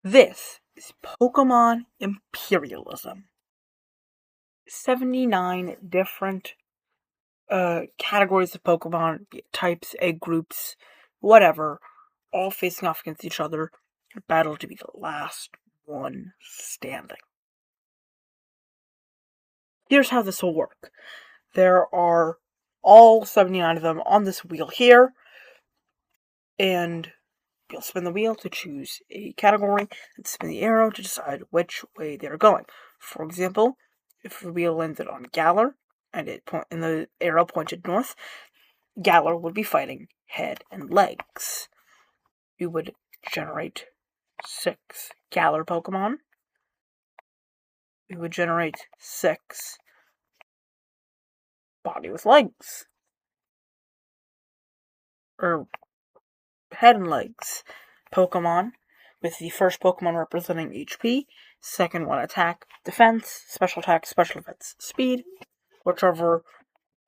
This is Pokemon Imperialism. 79 different categories of Pokemon, be it types, egg groups, whatever, all facing off against each other in a battle to be the last one standing. Here's how this will work. There are all 79 of them on this wheel here, and you'll spin the wheel to choose a category and spin the arrow to decide which way they're going. For example, if the wheel landed on Galar and the arrow pointed north, Galar would be fighting head and legs. You would generate 6 Galar Pokemon. You would generate 6 body with legs. Or head and legs Pokemon, with the first Pokemon representing HP, second one attack, defense, special defense, speed. Whichever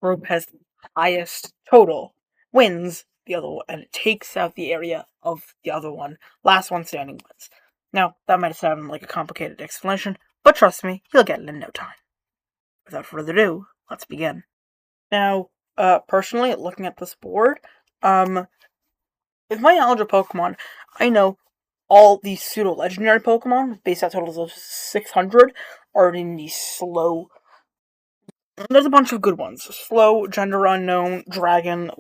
group has the highest total wins the other one, and it takes out the area of the other one. Last one standing wins. Now, that might sound like a complicated explanation, but trust me, you'll get it in no time. Without further ado, let's begin. Now, personally, looking at this board, with my knowledge of Pokemon, I know all these pseudo-legendary Pokemon, with base out totals of 600, are in the slow. There's a bunch of good ones. Slow, gender unknown, dragon,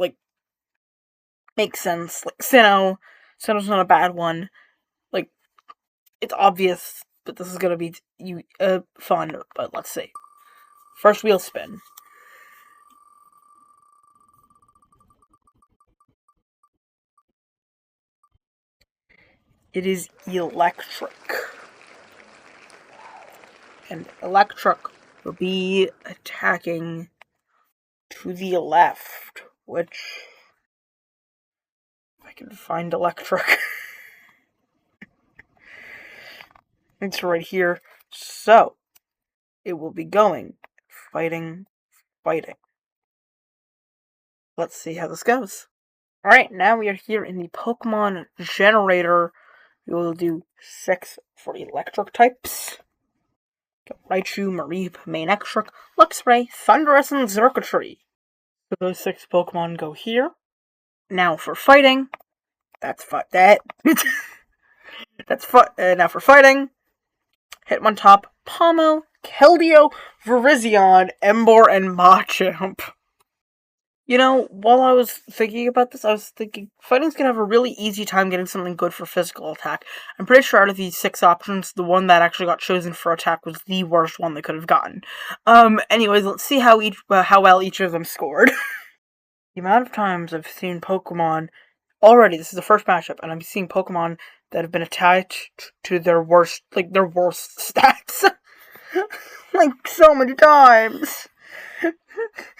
makes sense. Like, Sinnoh. Sinnoh's not a bad one. It's obvious, but this is gonna be fun, but let's see. First wheel spin. It is electric. And electric will be attacking to the left, which, if I can find electric, it's right here. So, it will be going, fighting. Let's see how this goes. Alright, now we are here in the Pokemon generator. We will do 6 for the electric types. Raichu, Mareep, Manectric, Luxray, Thundurus, and Xurkitree. So those 6 Pokemon go here. Now for fighting, now for fighting, Hitmontop, Pommel, Keldeo, Virizion, Emboar, and Machamp. You know, while I was thinking about this, I was thinking fighting's gonna have a really easy time getting something good for physical attack. I'm pretty sure out of these 6 options, the one that actually got chosen for attack was the worst one they could have gotten. Anyways, let's see how well each of them scored. The amount of times I've seen Pokemon already, this is the first matchup, and I'm seeing Pokemon that have been attached to their worst stats. So many times.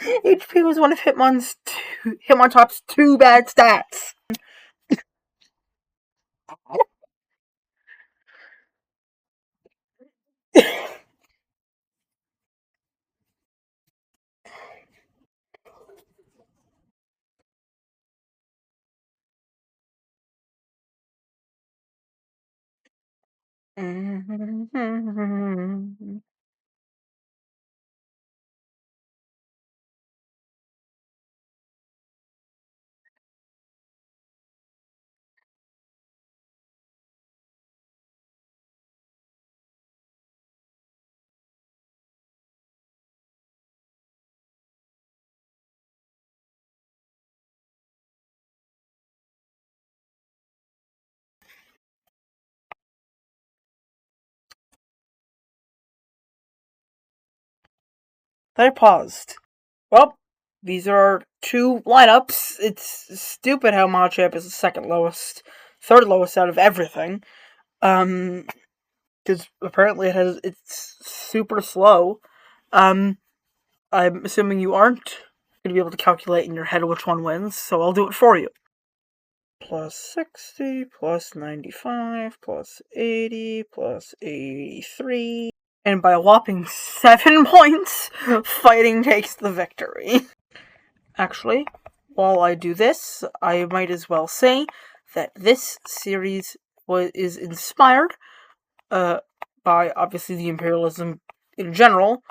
HP was one of Hitmontop's 2 bad stats. I paused. Well, these are 2 lineups. It's stupid how Machamp is the third lowest out of everything. Because apparently it's super slow. I'm assuming you aren't going to be able to calculate in your head which one wins, so I'll do it for you. Plus 60, plus 95, plus 80, plus 83. And by a whopping 7 points, fighting takes the victory. Actually, while I do this, I might as well say that this series is inspired by obviously the Imperialism in general,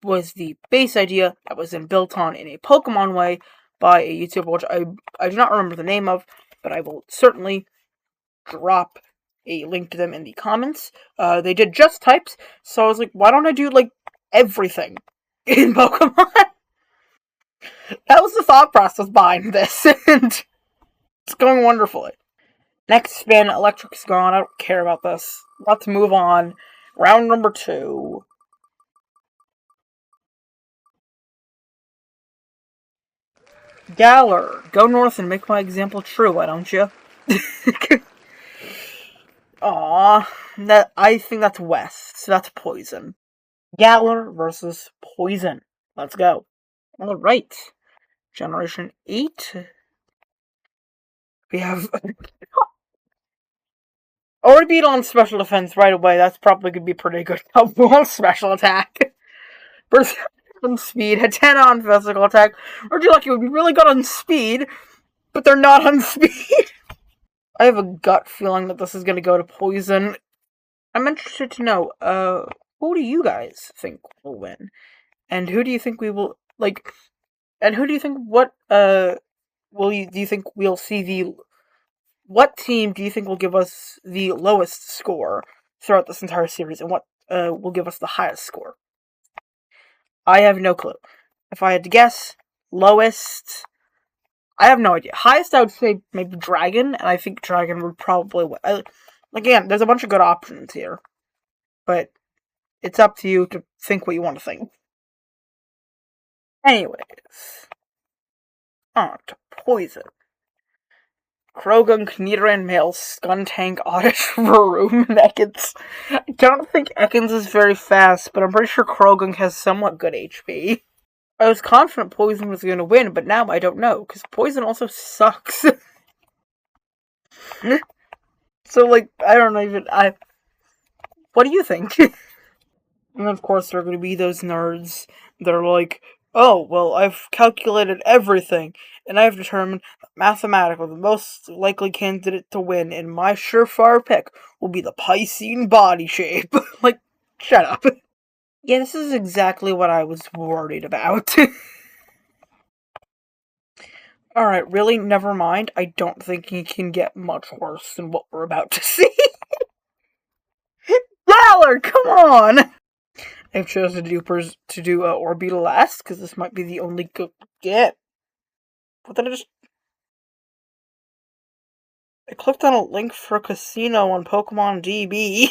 was the base idea that was then built on in a Pokemon way by a YouTuber, which I do not remember the name of, but I will certainly drop a link to them in the comments. They did just types, so I was like, why don't I do, like, everything in Pokemon? That was the thought process behind this, and it's going wonderfully. Next spin, Electric's gone, I don't care about this. Let's move on. Round number 2. Galar, go north and make my example true, why don't you? Aww, I think that's west, so that's poison. Galar versus poison. Let's go. Alright. Generation 8. We have... Already beat on special defense right away, that's probably gonna be pretty good. On special attack. Burst on speed, a 10 on physical attack. Regieleki would be really good on speed, but they're not on speed. I have a gut feeling that this is gonna go to poison. I'm interested to know, who do you guys think will win? And who do you think we will, like, and who do you think, do you think we'll see what team do you think will give us the lowest score throughout this entire series, and what, will give us the highest score? I have no clue. If I had to guess, lowest, I have no idea. Highest, I would say maybe Dragon, and I think Dragon would probably win. Again, there's a bunch of good options here, but it's up to you to think what you want to think. Anyways, on to poison. Krogan, Nidoran, Male, Skuntank, Oddish, Varoom, and Ekans. I don't think Ekans is very fast, but I'm pretty sure Krogan has somewhat good HP. I was confident Poison was going to win, but now I don't know, because Poison also sucks. So, like, I don't even, what do you think? And of course there are going to be those nerds that are like, oh, well, I've calculated everything, and I've determined that mathematically the most likely candidate to win, and my surefire pick will be the Piscean body shape. Like, shut up. Yeah, this is exactly what I was worried about. Alright, really? Never mind. I don't think he can get much worse than what we're about to see. Galar, come on! I've chosen to do Orbeetle last, because this might be the only good get. But then I clicked on a link for a casino on Pokemon DB.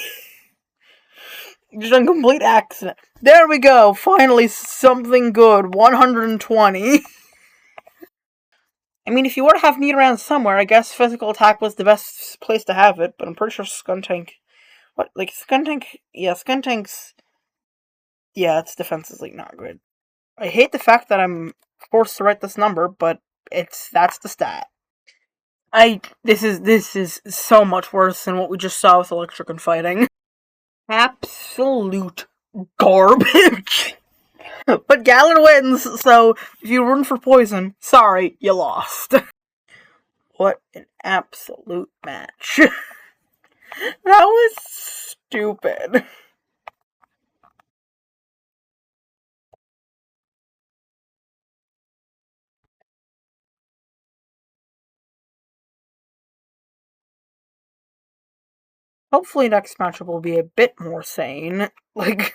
Just a complete accident. There we go! Finally something good. 120. I mean, if you were to have Nidoran somewhere, I guess physical attack was the best place to have it, but I'm pretty sure Skuntank... What? Like, Skuntank... Yeah, Skuntank's... Yeah, its defense is, like, not good. I hate the fact that I'm forced to write this number, but that's the stat. This is so much worse than what we just saw with Electric and Fighting. Absolute garbage. But Galar wins, so if you run for poison, sorry, you lost. What an absolute match. That was stupid. Hopefully next matchup will be a bit more sane. Like,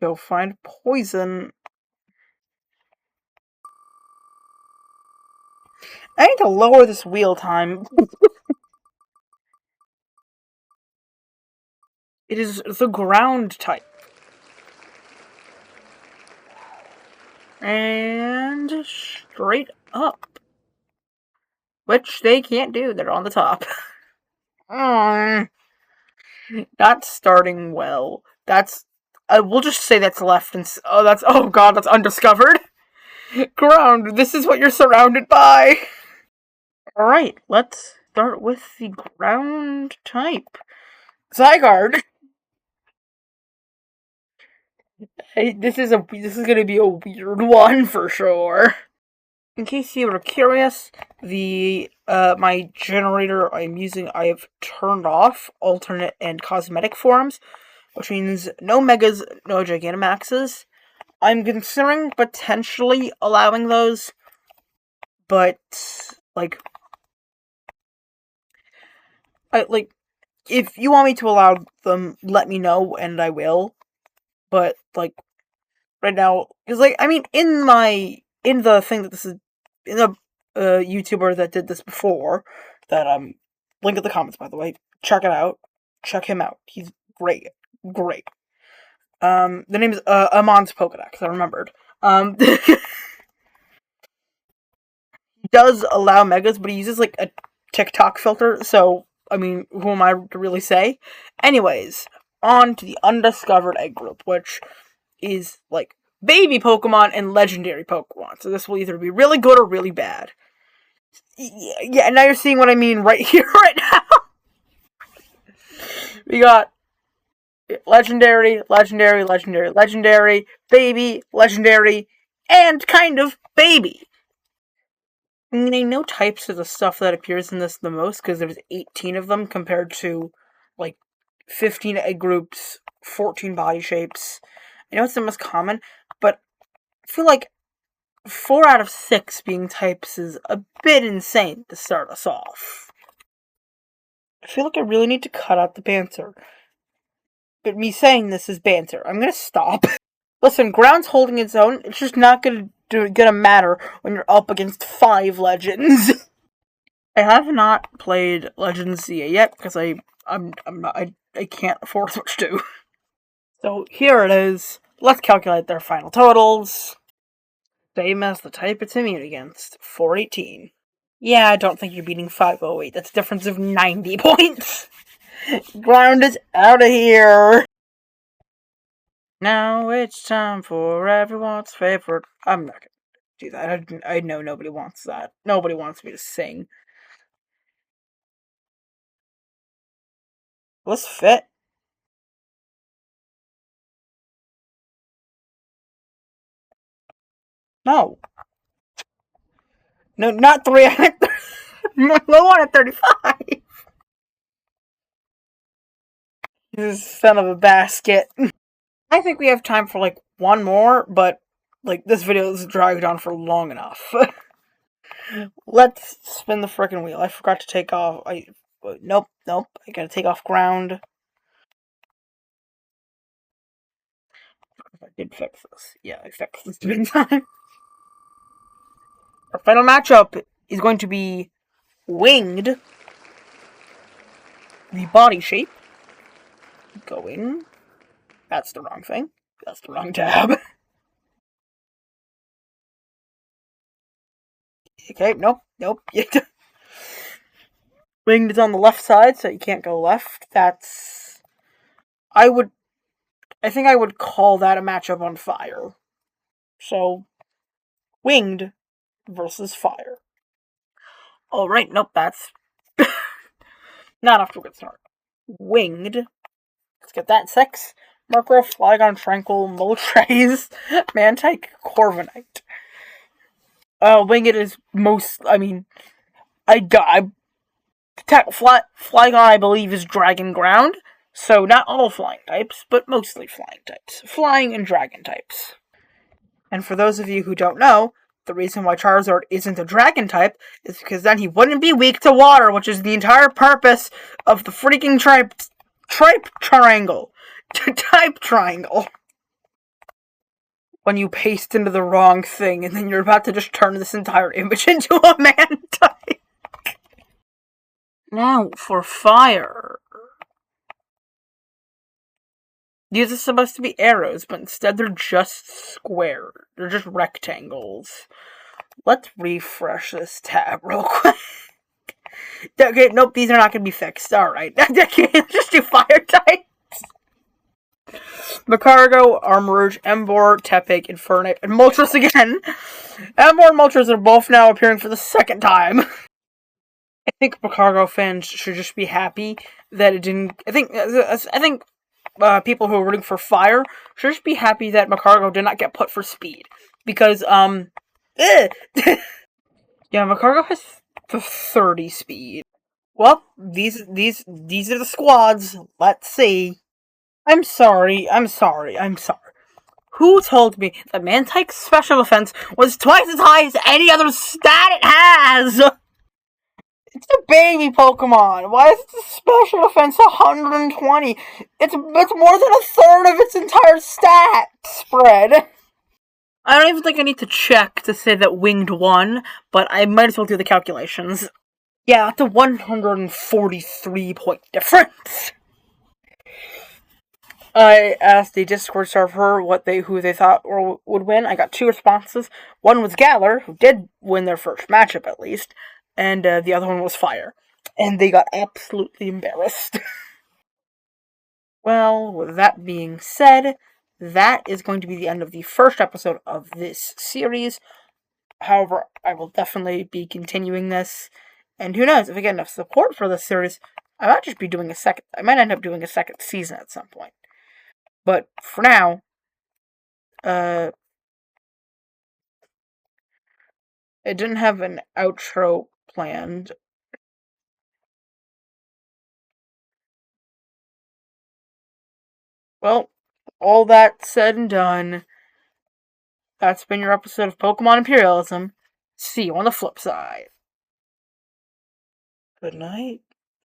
go find poison. I need to lower this wheel time. It is the ground type. And straight up. Which they can't do, they're on the top. Not starting well. We'll just say that's left and... oh god, that's undiscovered. Ground, this is what you're surrounded by. Alright, let's start with the ground type. Zygarde. This is gonna be a weird one for sure. In case you were curious, the my generator I have turned off alternate and cosmetic forms, which means no Megas, no Gigantamaxes. I'm considering potentially allowing those, but, like, if you want me to allow them, let me know, and I will. But, like, right now, because, like, I mean, in the thing that this is, in the YouTuber that did this before, that, link in the comments, by the way, check it out, check him out, he's great, great. The name is, Amaans Pokedex, I remembered. He does allow Megas, but he uses, like, a TikTok filter, so, I mean, who am I to really say? Anyways, on to the Undiscovered Egg Group, which is, like, baby Pokemon and legendary Pokemon. So this will either be really good or really bad. Yeah, now you're seeing what I mean right here, right now. We got legendary, legendary, legendary, legendary, baby, legendary, and kind of baby. I mean, I know types of the stuff that appears in this the most, because there's 18 of them compared to, like, 15 egg groups, 14 body shapes. I know it's the most common, but I feel like 4 out of 6 being types is a bit insane to start us off. I feel like I really need to cut out the banter. But me saying this is banter. I'm gonna stop. Listen, ground's holding its own. It's just not gonna matter when you're up against 5 legends. I have not played Legends ZA yet because I can't afford Switch 2. So here it is. Let's calculate their final totals. Same as the type it's immune against, 418. Yeah, I don't think you're beating 508. That's a difference of 90 points. Ground is out of here. Now it's time for everyone's favorite. I'm not gonna do that. I know nobody wants that. Nobody wants me to sing. Let's fit. No. No, not 3. Low on at 35. This son of a basket. I think we have time for, like, one more, but, like, this video is dragged on for long enough. Let's spin the frickin' wheel. I forgot to take off. Nope. I gotta take off ground. I did fix this. Yeah, I fixed this in time. Our final matchup is going to be Winged. The body shape. Going. That's the wrong thing. That's the wrong tab. Okay, nope. Winged is on the left side, so you can't go left. I think I would call that a matchup on fire. So, Winged versus Fire. Alright, nope, that's not off to a good start. Winged. Let's get that. 6. Murkrow, Flygon, Tranquil, Moltres, Mantike, Corviknight. Winged is Flygon, I believe, is Dragon Ground. So, not all flying types, but mostly flying types. Flying and dragon types. And for those of you who don't know, the reason why Charizard isn't a dragon type is because then he wouldn't be weak to water, which is the entire purpose of the freaking type triangle. Type triangle. When you paste into the wrong thing, and then you're about to just turn this entire image into a man type. Now, for fire. These are supposed to be arrows, but instead they're just square. They're just rectangles. Let's refresh this tab real quick. Okay, nope, these are not going to be fixed. Alright, just do fire types. Magcargo, Armorurge, Emboar, Tepig, Infernape, and Moltres again. Emboar and Moltres are both now appearing for the second time. I think Magcargo fans should just be happy that it didn't... I think people who are rooting for fire should just be happy that Magcargo did not get put for speed. Because, yeah, Magcargo has to 30 speed. Well, these are the squads. Let's see. I'm sorry. Who told me that Mantyke's special defense was twice as high as any other stat it has? It's a baby Pokemon. Why is its special defense 120? It's more than a third of its entire stat spread. I don't even think I need to check to say that Winged won, but I might as well do the calculations. Yeah, that's a 143 point difference. I asked the Discord server who they thought would win. I got 2 responses. One was Galar, who did win their first matchup at least, and the other one was Fire. And they got absolutely embarrassed. Well, with that being said, that is going to be the end of the first episode of this series. However, I will definitely be continuing this. And who knows, if I get enough support for this series, I might just be doing a second. I might end up doing a second season at some point. But for now, I didn't have an outro planned. Well, all that said and done, that's been your episode of Pokemon Imperialism. See you on the flip side. Good night.